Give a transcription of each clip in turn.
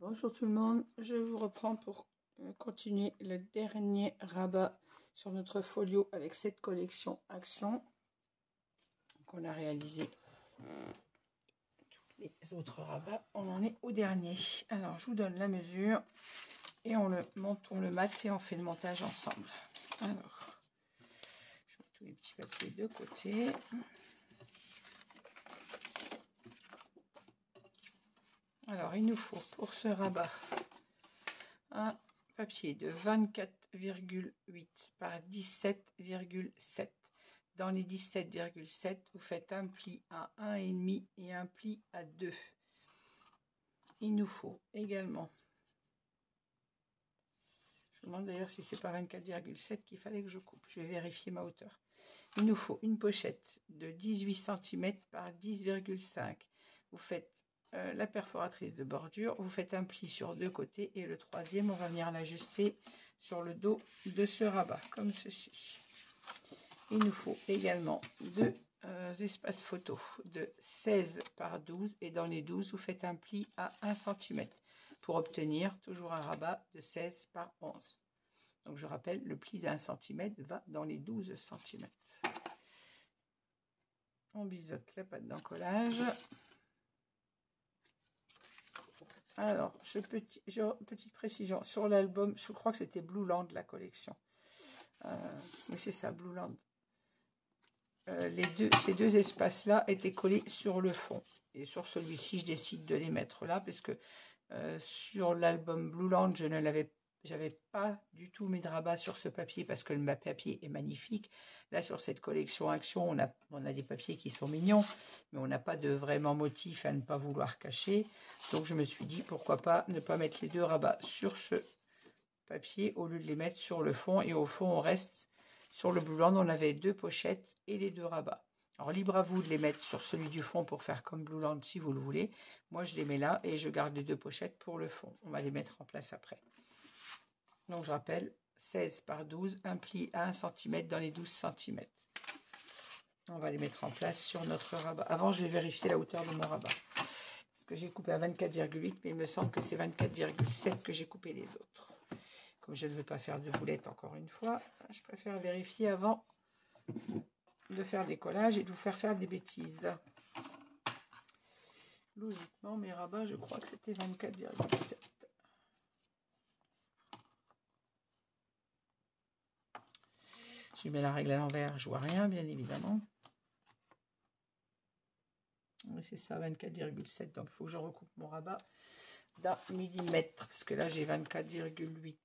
Bonjour tout le monde, je vous reprends pour continuer le dernier rabat sur notre folio avec cette collection Action qu'on a réalisé. Tous les autres rabats, on en est au dernier. Alors je vous donne la mesure et on le monte, on le mate et on fait le montage ensemble. Alors, je mets tous les petits papiers de côté. Alors, il nous faut pour ce rabat un papier de 24,8 par 17,7. Dans les 17,7, vous faites un pli à 1,5 et un pli à 2. Il nous faut également, je me demande d'ailleurs si c'est pas 24,7 qu'il fallait que je coupe, je vais vérifier ma hauteur. Il nous faut une pochette de 18 cm par 10,5. Vous faites la perforatrice de bordure, vous faites un pli sur deux côtés et le troisième, on va venir l'ajuster sur le dos de ce rabat, comme ceci. Il nous faut également deux espaces photo de 16 par 12 et dans les 12, vous faites un pli à 1 cm pour obtenir toujours un rabat de 16 par 11. Donc je rappelle, le pli d'1 cm va dans les 12 cm. On biseaute la pâte d'encollage. Alors, petite précision, sur l'album, je crois que c'était Blue Land la collection. Oui, c'est ça, Blue Land. Ces deux espaces-là étaient collés sur le fond. Et sur celui-ci, je décide de les mettre là, parce que sur l'album Blue Land, j'avais pas du tout mis de rabat sur ce papier, parce que le papier est magnifique. Là, sur cette collection Action, on a des papiers qui sont mignons, mais on n'a pas de vraiment motif à ne pas vouloir cacher. Donc, je me suis dit, pourquoi pas ne pas mettre les deux rabats sur ce papier, au lieu de les mettre sur le fond. Et au fond, on reste sur le Blue Land, on avait deux pochettes et les deux rabats. Alors, libre à vous de les mettre sur celui du fond pour faire comme Blue Land si vous le voulez. Moi, je les mets là et je garde les deux pochettes pour le fond. On va les mettre en place après. Donc, je rappelle, 16 par 12, un pli à 1 cm dans les 12 cm. On va les mettre en place sur notre rabat. Avant, je vais vérifier la hauteur de mon rabat. Parce que j'ai coupé à 24,8, mais il me semble que c'est 24,7 que j'ai coupé les autres. Comme je ne veux pas faire de boulettes encore une fois, je préfère vérifier avant de faire des collages et de vous faire des bêtises. Logiquement, mes rabats, je crois que c'était 24,7. Je mets la règle à l'envers, je vois rien, bien évidemment. Oui, c'est ça, 24,7. Donc, il faut que je recoupe mon rabat d'un millimètre. Parce que là, j'ai 24,8.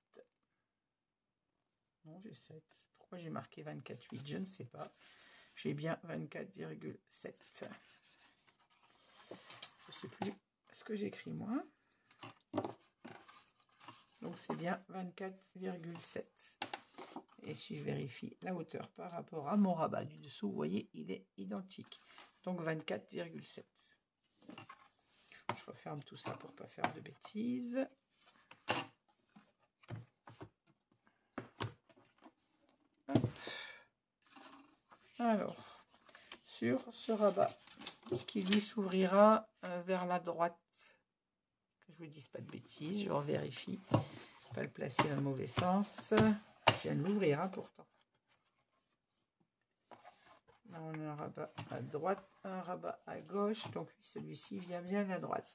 Non, j'ai 7. Pourquoi j'ai marqué 24,8? Je ne sais pas. J'ai bien 24,7. Je ne sais plus ce que j'écris moi. Donc, c'est bien 24,7. Et si je vérifie la hauteur par rapport à mon rabat du dessous, vous voyez, il est identique. Donc 24,7. Je referme tout ça pour ne pas faire de bêtises. Hop. Alors, sur ce rabat qui lui s'ouvrira vers la droite, que je ne vous dise pas de bêtises, je vérifie, pas le placer dans le mauvais sens. Je viens de l'ouvrir hein, pourtant. Là, on a un rabat à droite, un rabat à gauche, donc celui-ci vient bien à droite.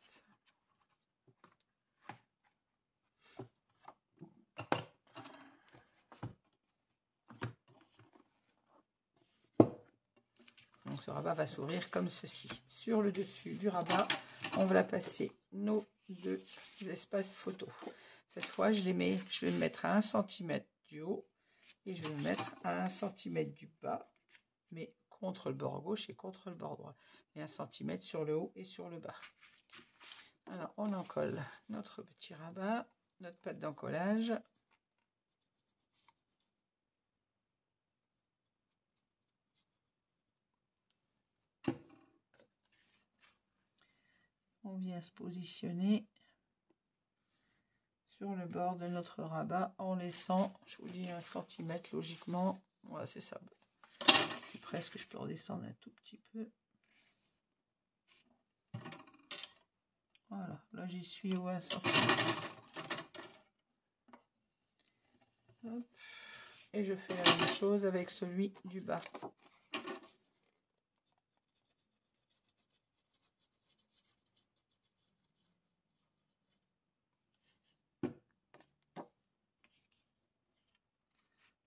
Donc ce rabat va s'ouvrir comme ceci. Sur le dessus du rabat, on va passer nos deux espaces photo. Cette fois, je vais le mettre à 1 cm du haut et je vais le mettre à 1 cm du bas, mais contre le bord gauche et contre le bord droit. Et 1 cm sur le haut et sur le bas. Alors, on encolle notre petit rabat, notre pâte d'encollage. On vient se positionner sur le bord de notre rabat en laissant, je vous dis, 1 cm logiquement. Voilà, c'est ça. Je suis presque, je peux redescendre un tout petit peu. Voilà, là j'y suis au 1 cm. Hop. Et je fais la même chose avec celui du bas.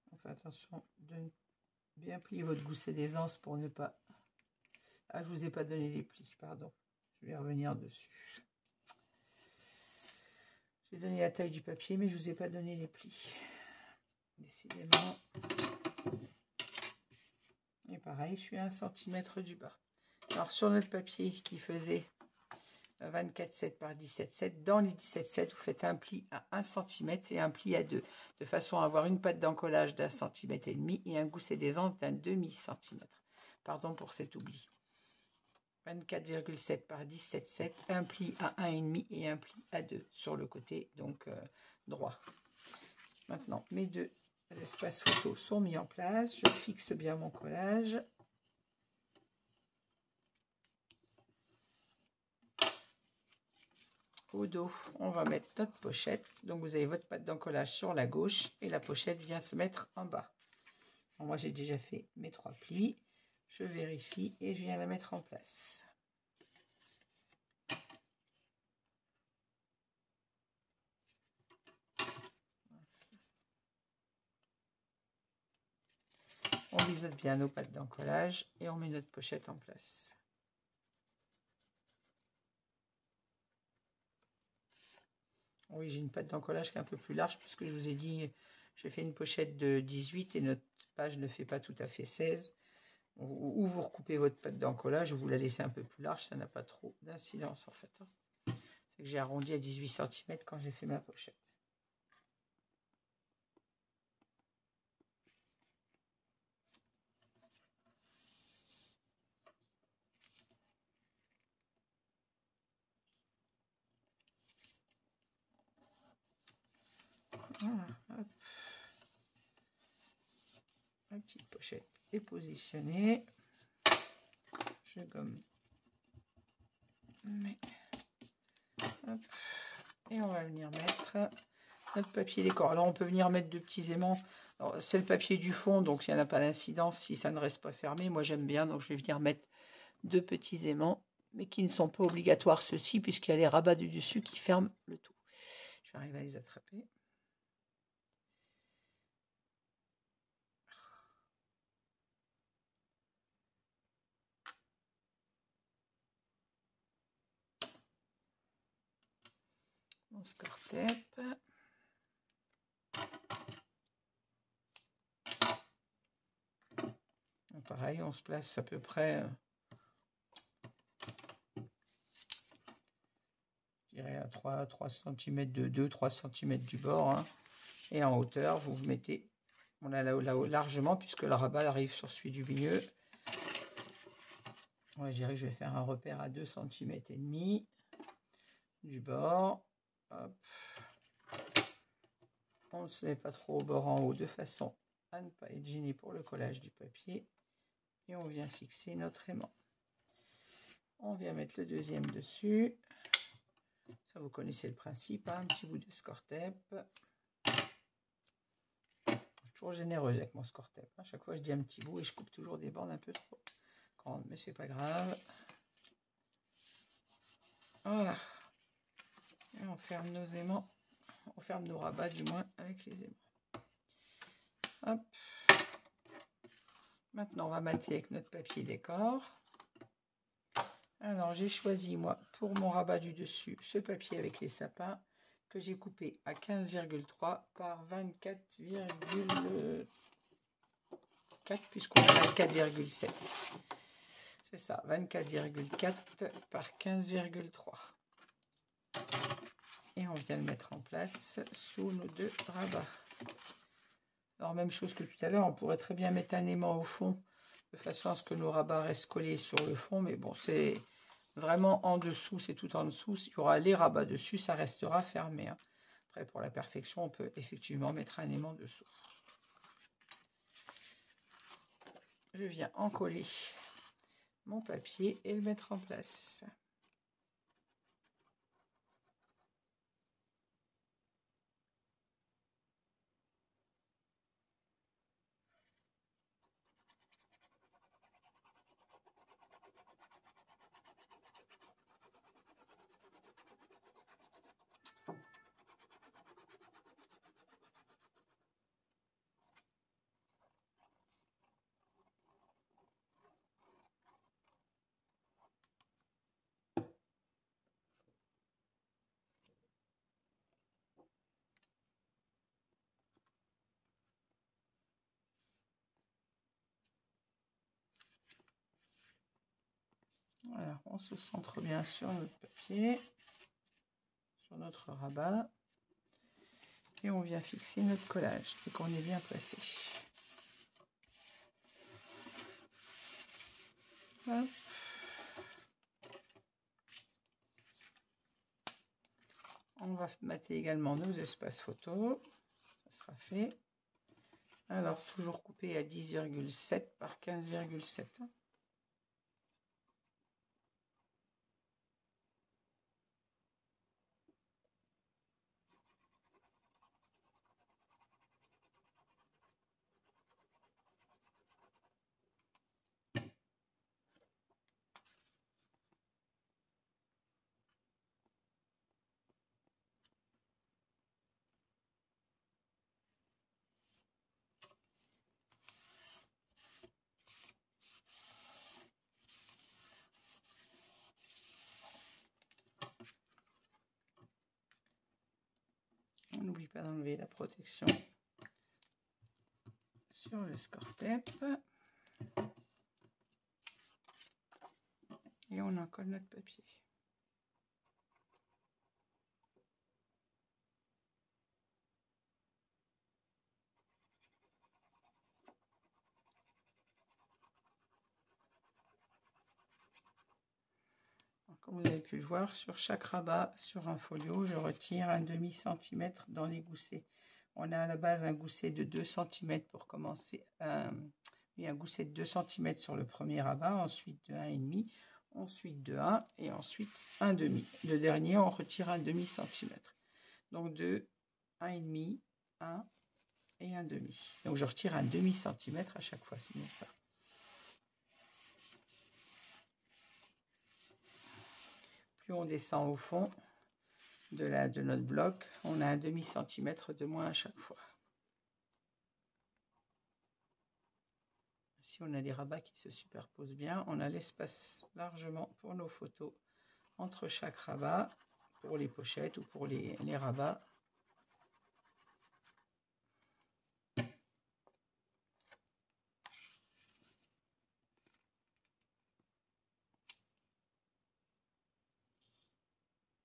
Faites attention de bien plier votre gousset d'aisance pour ne pas... Ah, je vous ai pas donné les plis, pardon. Je vais revenir dessus. J'ai donné la taille du papier, mais je vous ai pas donné les plis. Décidément. Et pareil, je suis à 1 cm du bas. Alors, sur notre papier qui faisait 24,7 par 17,7, dans les 17,7, vous faites un pli à 1 cm et un pli à 2, de façon à avoir une patte d'encollage d'1,5 cm et un gousset d'aisance d'un demi-cm. Pardon pour cet oubli. 24,7 par 17,7, un pli à 1,5 et un pli à 2 sur le côté, donc droit. Maintenant, mes deux espaces photos sont mis en place. Je fixe bien mon collage. Au dos, on va mettre notre pochette. Donc, vous avez votre patte d'encollage sur la gauche et la pochette vient se mettre en bas. Alors, moi, j'ai déjà fait mes 3 plis. Je vérifie et je viens la mettre en place. On biseaute bien nos pattes d'encollage et on met notre pochette en place. Oui, j'ai une patte d'encollage qui est un peu plus large puisque je vous ai dit, j'ai fait une pochette de 18 et notre page ne fait pas tout à fait 16. Ou vous recoupez votre patte d'encollage ou vous la laissez un peu plus large, ça n'a pas trop d'incidence en fait. C'est que j'ai arrondi à 18 cm quand j'ai fait ma pochette. Voilà, hop. Ma petite pochette est positionnée. Je gomme. Hop. Et on va venir mettre notre papier décor. Alors on peut venir mettre 2 petits aimants. C'est le papier du fond, donc il n'y en a pas d'incidence si ça ne reste pas fermé. Moi j'aime bien, donc je vais venir mettre 2 petits aimants, mais qui ne sont pas obligatoires ceux-ci, puisqu'il y a les rabats du dessus qui ferment le tout. Je vais arriver à les attraper. Mon score tape. Pareil, on se place à peu près, je dirais à 3 cm de 2-3 cm du bord. Hein. Et en hauteur, vous vous mettez, on a là-haut largement, puisque le rabat arrive sur celui du milieu. Ouais, je dirais que je vais faire un repère à 2 cm et demi du bord. Hop. On ne se met pas trop au bord en haut de façon à ne pas être gêné pour le collage du papier. Et on vient fixer notre aimant. On vient mettre le deuxième dessus. Ça, vous connaissez le principe, hein, un petit bout de score tape. Je suis toujours généreuse avec mon score tape. À chaque fois, je dis un petit bout et je coupe toujours des bornes un peu trop grandes, mais c'est pas grave. Voilà. Et on ferme nos aimants. On ferme nos rabats, du moins, avec les aimants. Hop. Maintenant, on va mater avec notre papier décor. Alors, j'ai choisi, moi, pour mon rabat du dessus, ce papier avec les sapins que j'ai coupé à 15,3 par 24,4 puisqu'on a 24,7. C'est ça, 24,4 par 15,3. Et on vient le mettre en place sous nos 2 rabats. Alors, même chose que tout à l'heure, on pourrait très bien mettre un aimant au fond, de façon à ce que nos rabats restent collés sur le fond, mais bon, c'est vraiment en dessous, c'est tout en dessous. S'il y aura les rabats dessus, ça restera fermé. Hein. Après, pour la perfection, on peut effectivement mettre un aimant dessous. Je viens encoller mon papier et le mettre en place. Voilà, on se centre bien sur notre papier, sur notre rabat. Et on vient fixer notre collage et qu'on est bien placé. Hop. On va mater également nos espaces photos. Ça sera fait. Alors, toujours coupé à 10,7 par 15,7. On n'oublie pas d'enlever la protection sur le score-tape. Et on en colle notre papier. Comme vous avez pu le voir, sur chaque rabat, sur un folio, je retire un demi-centimètre dans les goussets. On a à la base un gousset de 2 cm pour commencer, un gousset de 2 cm sur le premier rabat, ensuite de 1,5, ensuite de 1 et ensuite un demi. Le dernier, on retire un demi-centimètre. Donc de 1,5, 1 et un demi. Donc je retire un demi-centimètre à chaque fois, c'est bien ça. Plus on descend au fond de notre bloc, on a un demi-centimètre de moins à chaque fois. Si on a des rabats qui se superposent bien, on a l'espace largement pour nos photos entre chaque rabat, pour les pochettes ou pour les rabats.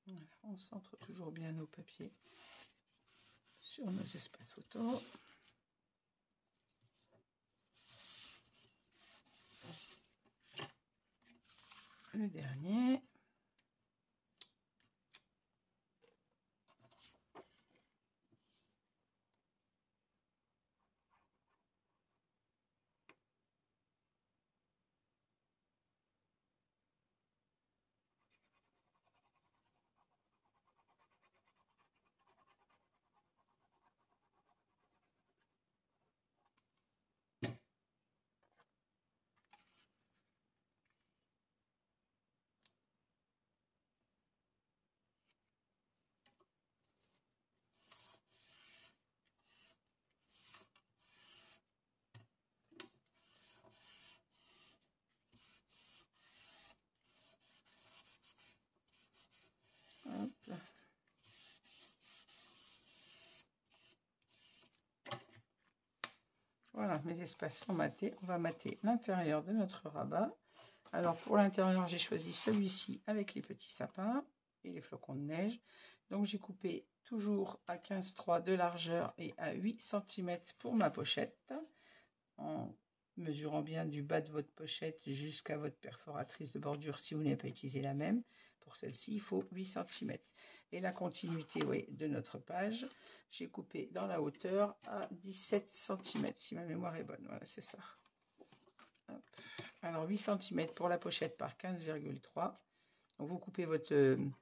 Voilà, on centre toujours bien nos papiers sur nos espaces photos. Le dernier. Hop. Voilà, mes espaces sont matés. On va mater l'intérieur de notre rabat. Alors pour l'intérieur, j'ai choisi celui-ci avec les petits sapins et les flocons de neige. Donc j'ai coupé toujours à 15,3 de largeur et à 8 cm pour ma pochette, en mesurant bien du bas de votre pochette jusqu'à votre perforatrice de bordure si vous n'avez pas utilisé la même. Pour celle-ci, il faut 8 cm. Et la continuité de notre page, j'ai coupé dans la hauteur à 17 cm, si ma mémoire est bonne. Voilà, c'est ça. Hop. Alors 8 cm pour la pochette par 15,3. Donc vous coupez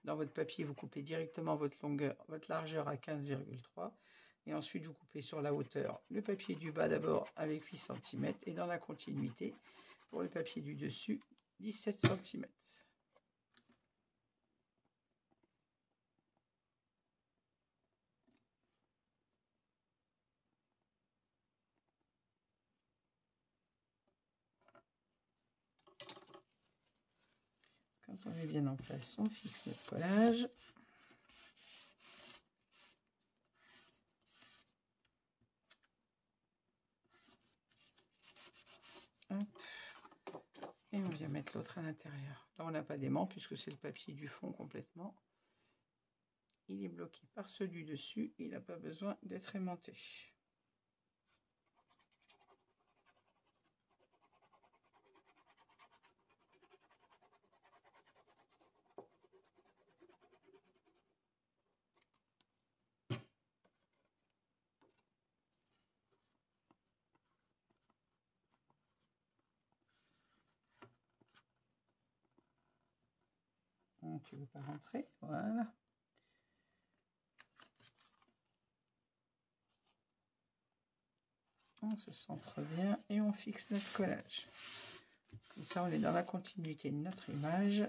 dans votre papier, vous coupez directement votre largeur à 15,3. Et ensuite, vous coupez sur la hauteur le papier du bas d'abord avec 8 cm. Et dans la continuité, pour le papier du dessus, 17 cm. Quand on est bien en place, on fixe notre collage. Hop. Et on vient mettre l'autre à l'intérieur. Là, on n'a pas d'aimant puisque c'est le papier du fond complètement. Il est bloqué par ceux du dessus. Il n'a pas besoin d'être aimanté. Tu ne veux pas rentrer, voilà. On se centre bien et on fixe notre collage. Comme ça, on est dans la continuité de notre image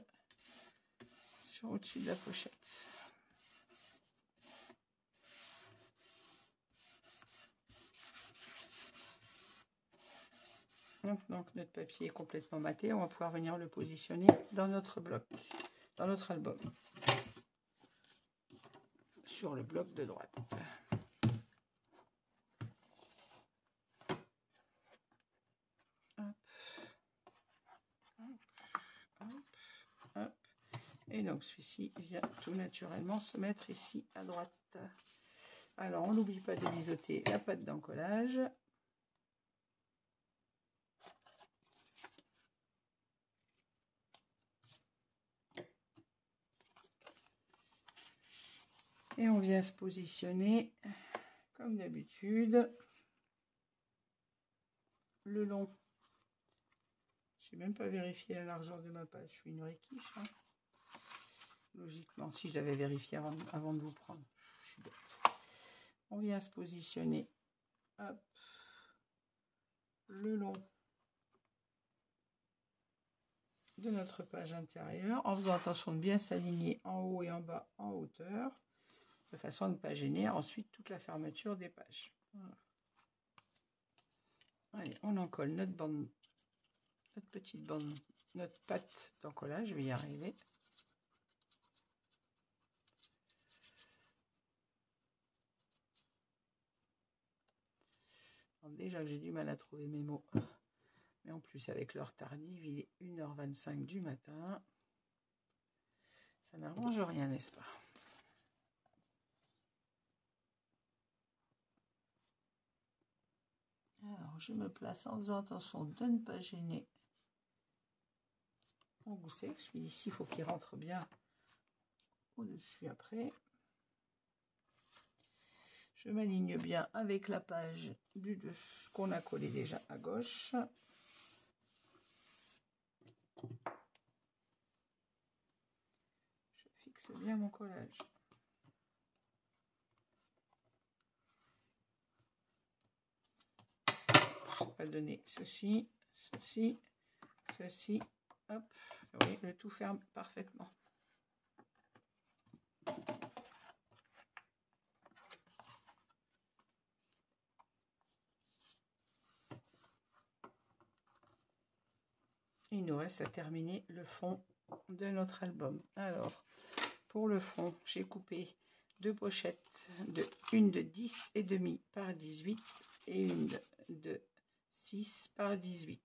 sur au-dessus de la pochette. Donc, notre papier est complètement maté. On va pouvoir venir le positionner dans notre bloc, dans notre album, sur le bloc de droite. Hop. Et donc celui-ci vient tout naturellement se mettre ici à droite. Alors on n'oublie pas de biseauter la pâte d'encollage. Et on vient se positionner comme d'habitude le long. Je n'ai même pas vérifié la largeur de ma page, je suis une vraie quiche. Hein. Logiquement, si je l'avais vérifié avant de vous prendre, je suis bête. On vient se positionner, hop, le long de notre page intérieure, en faisant attention de bien s'aligner en haut et en bas en hauteur, de façon à ne pas gêner ensuite toute la fermeture des pages. Voilà. Allez, on encolle notre bande, notre petite bande, notre pâte d'encollage, je vais y arriver. Alors déjà j'ai du mal à trouver mes mots, mais en plus avec l'heure tardive, il est 1h25 du matin, ça n'arrange rien, n'est-ce pas? Alors je me place en faisant attention de ne pas gêner mon gousset. Celui-ci, il faut qu'il rentre bien au-dessus après. Je m'aligne bien avec la page du dessus qu'on a collé déjà à gauche. Je fixe bien mon collage. Je vais donner ceci, ceci, ceci, hop. Oui, le tout ferme parfaitement. Il nous reste à terminer le fond de notre album. Alors, pour le fond, j'ai coupé deux pochettes, une de 10,5 par 18 et une de 6 par 18.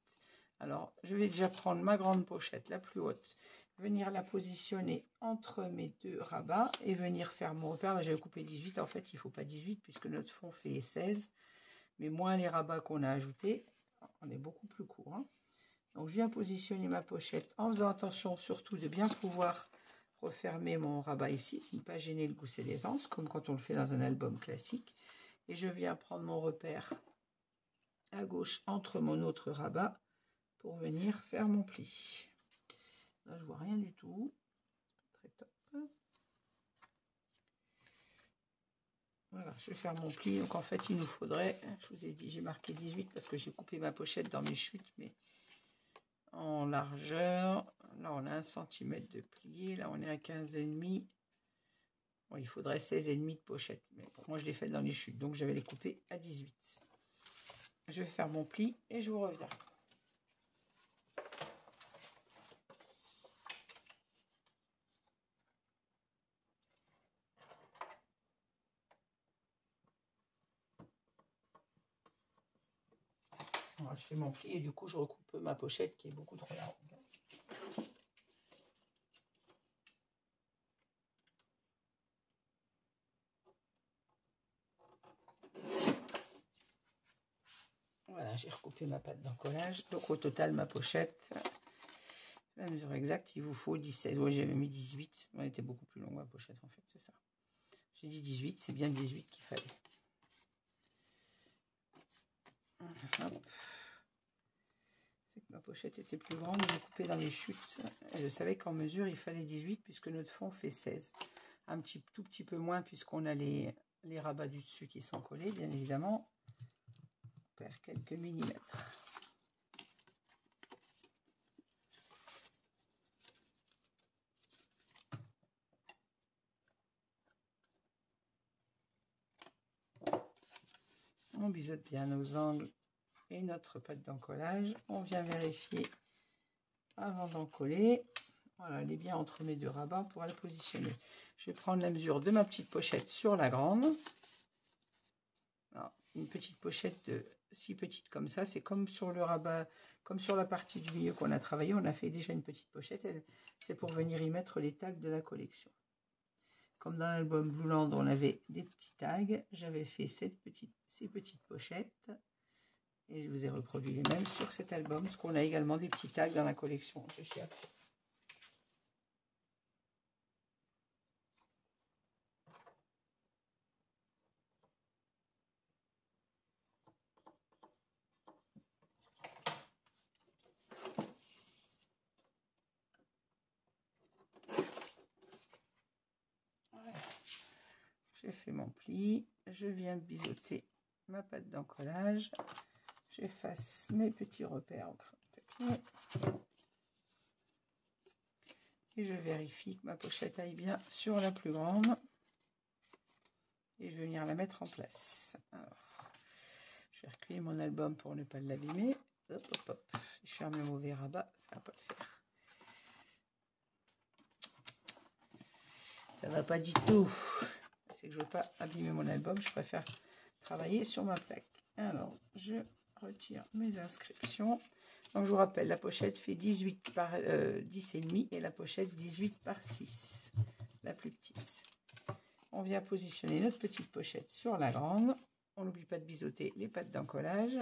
Alors, je vais déjà prendre ma grande pochette, la plus haute, venir la positionner entre mes deux rabats et venir faire mon repère. J'avais coupé 18, en fait, il ne faut pas 18 puisque notre fond fait 16, mais moins les rabats qu'on a ajoutés, on est beaucoup plus court. Hein. Donc, je viens positionner ma pochette en faisant attention surtout de bien pouvoir refermer mon rabat ici, ne pas gêner le gousset d'aisance, comme quand on le fait dans un album classique. Et je viens prendre mon repère à gauche entre mon autre rabat pour venir faire mon pli. Là, je vois rien du tout. Très top. Voilà, je vais faire mon pli. Donc, en fait, il nous faudrait, je vous ai dit, j'ai marqué 18 parce que j'ai coupé ma pochette dans mes chutes, mais en largeur. Là, on a 1 cm de plié. Là, on est à 15,5. Bon, il faudrait 16,5 de pochette. Mais pour moi, je l'ai fait dans les chutes. Donc, je vais les couper à 18. Je vais faire mon pli et je vous reviens. Voilà, je fais mon pli et du coup, je recoupe ma pochette qui est beaucoup trop large. Voilà, j'ai recoupé ma pâte d'encollage. Donc au total, ma pochette, la mesure exacte, il vous faut 17. Oui, j'avais mis 18. Elle était beaucoup plus longue, ma pochette, en fait, c'est ça. J'ai dit 18, c'est bien 18 qu'il fallait. Hop. C'est que ma pochette était plus grande, j'ai coupé dans les chutes. Et je savais qu'en mesure, il fallait 18 puisque notre fond fait 16. Tout petit peu moins puisqu'on a les rabats du dessus qui sont collés, bien évidemment. On perd quelques millimètres. On biseaute bien nos angles et notre pâte d'encollage. On vient vérifier avant d'encoller. Voilà, elle est bien entre mes deux rabats pour la positionner. Je vais prendre la mesure de ma petite pochette sur la grande. Alors, une petite pochette de si petite comme ça, c'est comme sur le rabat, comme sur la partie du milieu qu'on a travaillé. On a fait déjà une petite pochette. C'est pour venir y mettre les tags de la collection. Comme dans l'album Blueland, on avait des petits tags. J'avais fait ces petites pochettes. Et je vous ai reproduit les mêmes sur cet album, parce qu'on a également des petits tags dans la collection de chez Action. Voilà. J'ai fait mon pli, je viens biseauter ma pâte d'encollage, j'efface mes petits repères au crayon de papier et je vérifie que ma pochette aille bien sur la plus grande et je vais venir la mettre en place. Alors, je vais recueillir mon album pour ne pas l'abîmer. Hop, hop, hop. Je ferme le mauvais rabat, ça va pas le faire. Ça va pas du tout. C'est que je veux pas abîmer mon album, je préfère travailler sur ma plaque. Alors, je retire mes inscriptions. Donc, je vous rappelle, la pochette fait 18 par 10,5 et la pochette 18 par 6, la plus petite. On vient positionner notre petite pochette sur la grande. On n'oublie pas de biseauter les pattes d'encollage.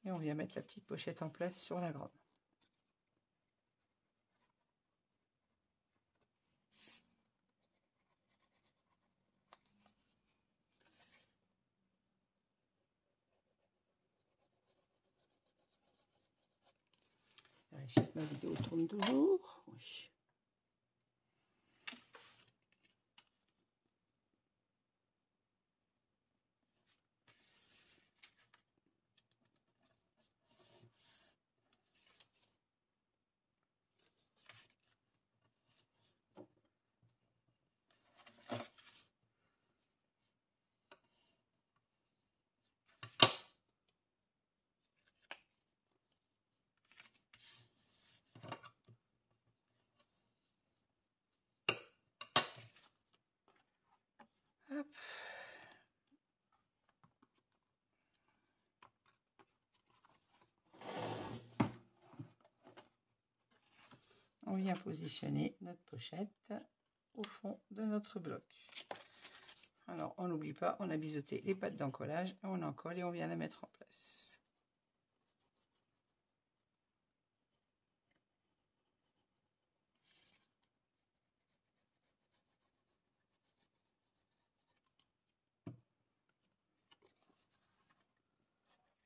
Et on vient mettre la petite pochette en place sur la grande. Vérifier que ma vidéo tourne toujours. Oui. Hop. On vient positionner notre pochette au fond de notre bloc. Alors, on n'oublie pas, on a biseauté les pattes d'encollage, on en colle et on vient la mettre en place.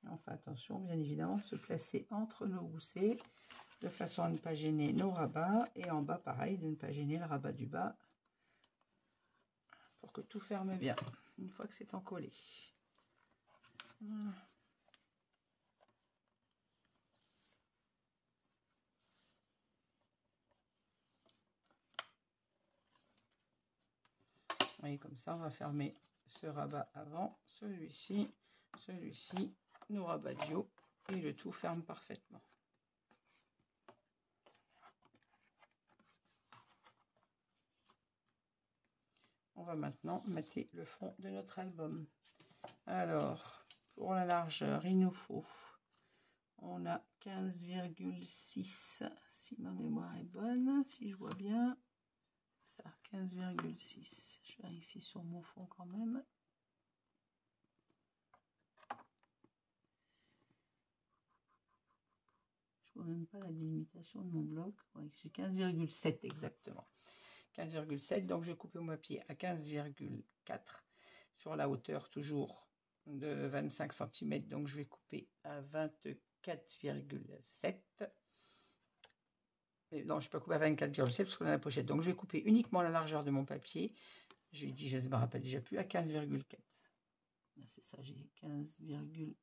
On fait attention, bien évidemment, de se placer entre nos goussets, de façon à ne pas gêner nos rabats, et en bas, pareil, de ne pas gêner le rabat du bas, pour que tout ferme bien, une fois que c'est encollé. Voilà. Et comme ça, on va fermer ce rabat avant, celui-ci, nos rabats du haut, et le tout ferme parfaitement. On va maintenant mettre le fond de notre album. Alors, pour la largeur, il nous faut on a 15,6 si ma mémoire est bonne, si je vois bien. Ça, 15,6. Je vérifie sur mon fond quand même. Je vois même pas la délimitation de mon bloc. Ouais, j'ai 15,7 exactement. 15,7, donc je vais couper mon papier à 15,4 sur la hauteur toujours de 25 cm, donc je vais couper à 24,7. Non, je ne vais pas couper à 24,7 parce qu'on a la pochette, donc je vais couper uniquement la largeur de mon papier. J'ai dit, je ne me rappelle déjà plus, à 15,4. C'est ça, j'ai 15,7,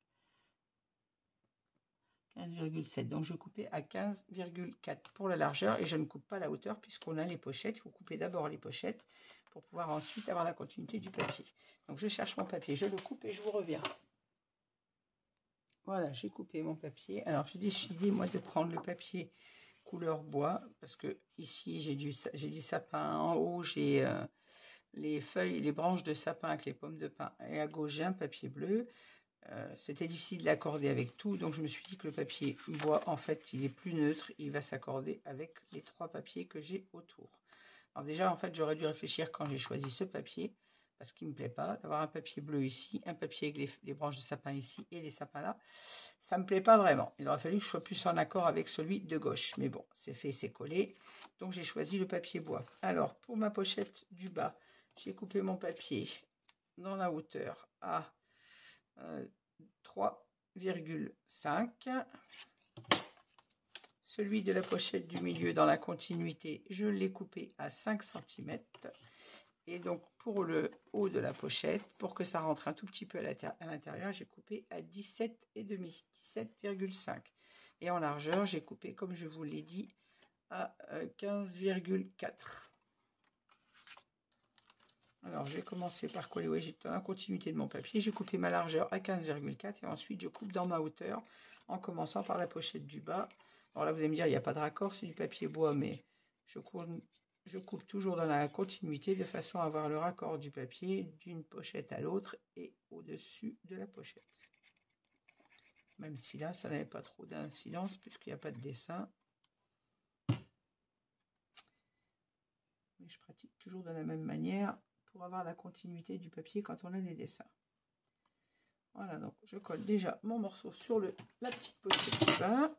donc je vais couper à 15,4 pour la largeur et je ne coupe pas la hauteur puisqu'on a les pochettes. Il faut couper d'abord les pochettes pour pouvoir ensuite avoir la continuité du papier. Donc je cherche mon papier, je le coupe et je vous reviens. Voilà, j'ai coupé mon papier. Alors j'ai décidé moi de prendre le papier couleur bois parce que ici j'ai du sapin, en haut j'ai les feuilles, les branches de sapin avec les pommes de pin et à gauche j'ai un papier bleu. C'était difficile d'accorder avec tout, donc je me suis dit que le papier bois, en fait, il est plus neutre, il va s'accorder avec les trois papiers que j'ai autour. Alors déjà, en fait, j'aurais dû réfléchir quand j'ai choisi ce papier, parce qu'il ne me plaît pas, d'avoir un papier bleu ici, un papier avec les branches de sapin ici et les sapins là. Ça ne me plaît pas vraiment. Il aurait fallu que je sois plus en accord avec celui de gauche, mais bon, c'est fait, c'est collé. Donc j'ai choisi le papier bois. Alors, pour ma pochette du bas, j'ai coupé mon papier dans la hauteur à 3,5. Celui de la pochette du milieu dans la continuité, je l'ai coupé à 5 cm. Et donc pour le haut de la pochette, pour que ça rentre un tout petit peu à l'intérieur, j'ai coupé à 17,5, 17,5. Et en largeur, j'ai coupé, comme je vous l'ai dit, à 15,4. Alors, je vais commencer par coller, oui, j'ai dans la continuité de mon papier. J'ai coupé ma largeur à 15,4 et ensuite je coupe dans ma hauteur en commençant par la pochette du bas. Alors là, vous allez me dire, il n'y a pas de raccord, c'est du papier bois, mais je coupe toujours dans la continuité de façon à avoir le raccord du papier d'une pochette à l'autre et au-dessus de la pochette. Même si là, ça n'avait pas trop d'incidence puisqu'il n'y a pas de dessin. Mais je pratique toujours de la même manière pour avoir la continuité du papier quand on a des dessins. Voilà, donc je colle déjà mon morceau sur la petite pochette du bas.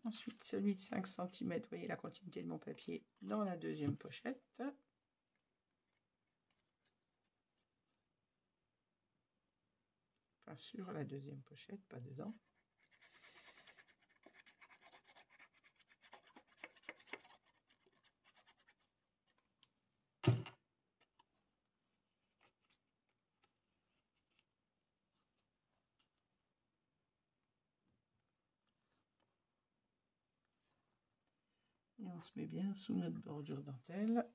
Ensuite, celui de 5 cm, vous voyez la continuité de mon papier dans la deuxième pochette. Enfin, sur la deuxième pochette, pas dedans. Et on se met bien sous notre bordure dentelle.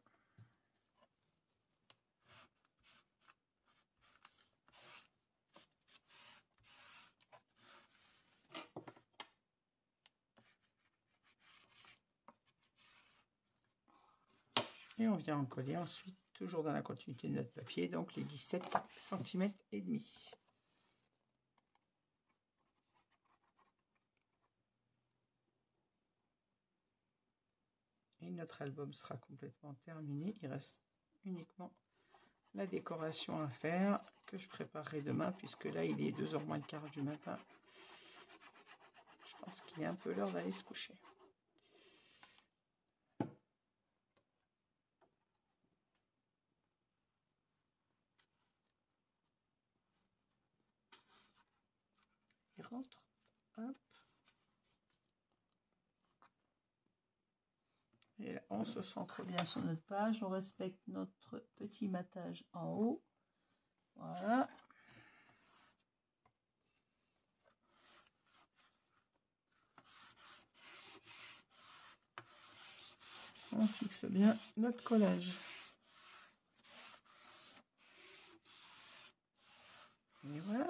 Et on vient en coller ensuite, toujours dans la continuité de notre papier, donc les 17 cm et demi. Et notre album sera complètement terminé. Il reste uniquement la décoration à faire que je préparerai demain puisque là il est 2h moins le quart du matin. Je pense qu'il est un peu l'heure d'aller se coucher. Il rentre. Hop. Et là, on se centre bien sur notre page. On respecte notre petit matage en haut. Voilà. On fixe bien notre collage. Et voilà.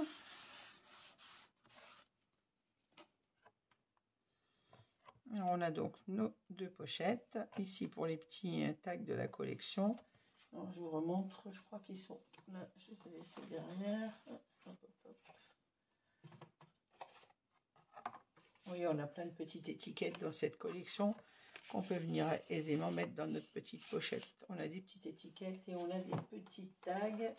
Alors, on a donc nos deux pochettes. Ici pour les petits tags de la collection. Alors, je vous remontre, je crois qu'ils sont là, je les ai laissés derrière. Hop, hop, hop. Oui, on a plein de petites étiquettes dans cette collection qu'on peut venir aisément mettre dans notre petite pochette. On a des petites étiquettes et on a des petits tags.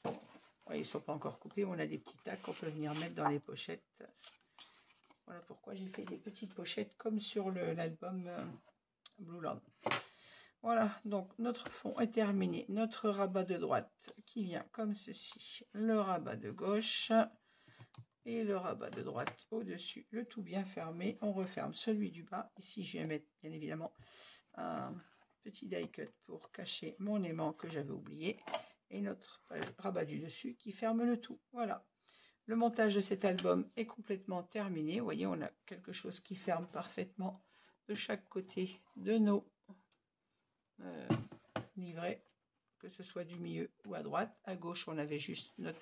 Oui, ils ne sont pas encore coupés, mais on a des petits tags qu'on peut venir mettre dans les pochettes. Voilà pourquoi j'ai fait des petites pochettes comme sur l'album Blueland. Voilà, donc notre fond est terminé. Notre rabat de droite qui vient comme ceci. Le rabat de gauche et le rabat de droite au-dessus. Le tout bien fermé. On referme celui du bas. Ici, je vais mettre bien évidemment un petit die cut pour cacher mon aimant que j'avais oublié. Et notre rabat du dessus qui ferme le tout. Voilà. Le montage de cet album est complètement terminé. Vous voyez, on a quelque chose qui ferme parfaitement de chaque côté de nos livrets, que ce soit du milieu ou à droite. À gauche, on avait juste notre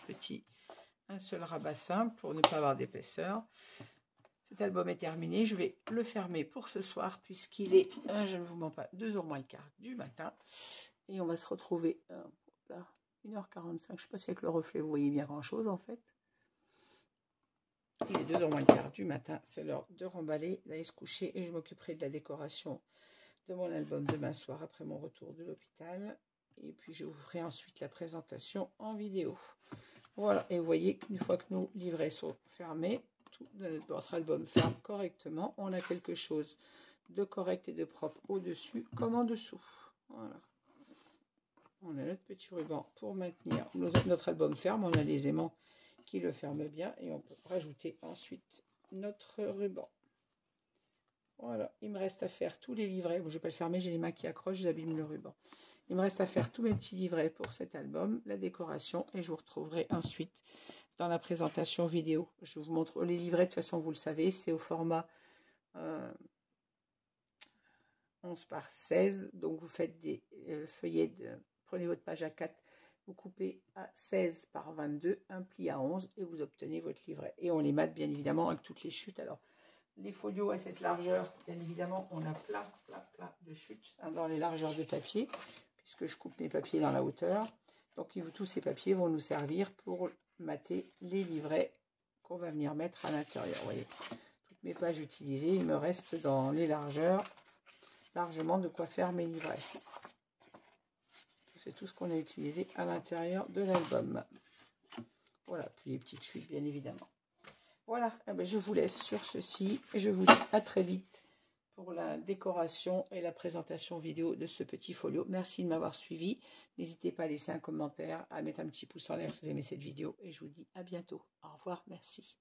un seul rabat simple pour ne pas avoir d'épaisseur. Cet album est terminé. Je vais le fermer pour ce soir puisqu'il est, je ne vous mens pas, 2h moins le quart du matin. Et on va se retrouver là, 1h45. Je ne sais pas si avec le reflet vous voyez bien grand chose en fait. Il est 2h moins le quart du matin. C'est l'heure de remballer, d'aller se coucher et je m'occuperai de la décoration de mon album demain soir après mon retour de l'hôpital. Et puis je vous ferai ensuite la présentation en vidéo. Voilà, et vous voyez qu'une fois que nos livrets sont fermés, tout notre album ferme correctement. On a quelque chose de correct et de propre au-dessus comme en dessous. Voilà. On a notre petit ruban pour maintenir notre album ferme. On a les aimants qui le ferment bien et on peut rajouter ensuite notre ruban. Voilà, il me reste à faire tous les livrets. Bon, je ne vais pas le fermer, j'ai les mains qui accrochent, j'abîme le ruban. Il me reste à faire tous mes petits livrets pour cet album, la décoration, et je vous retrouverai ensuite dans la présentation vidéo. Je vous montre les livrets, de toute façon, vous le savez, c'est au format 11 par 16. Donc, vous faites des feuillets, prenez votre page A4, vous coupez à 16 par 22, un pli à 11, et vous obtenez votre livret. Et on les mate, bien évidemment, avec toutes les chutes. Alors, les folios à cette largeur, bien évidemment, on a plein de chutes dans les largeurs de papier, puisque je coupe mes papiers dans la hauteur. Donc, tous ces papiers vont nous servir pour mater les livrets qu'on va venir mettre à l'intérieur. Vous voyez, toutes mes pages utilisées, il me reste dans les largeurs largement de quoi faire mes livrets. C'est tout ce qu'on a utilisé à l'intérieur de l'album. Voilà, puis les petites chutes, bien évidemment. Voilà, eh bien, je vous laisse sur ceci et je vous dis à très vite pour la décoration et la présentation vidéo de ce petit folio. Merci de m'avoir suivi. N'hésitez pas à laisser un commentaire, à mettre un petit pouce en l'air si vous aimez cette vidéo et je vous dis à bientôt. Au revoir, merci.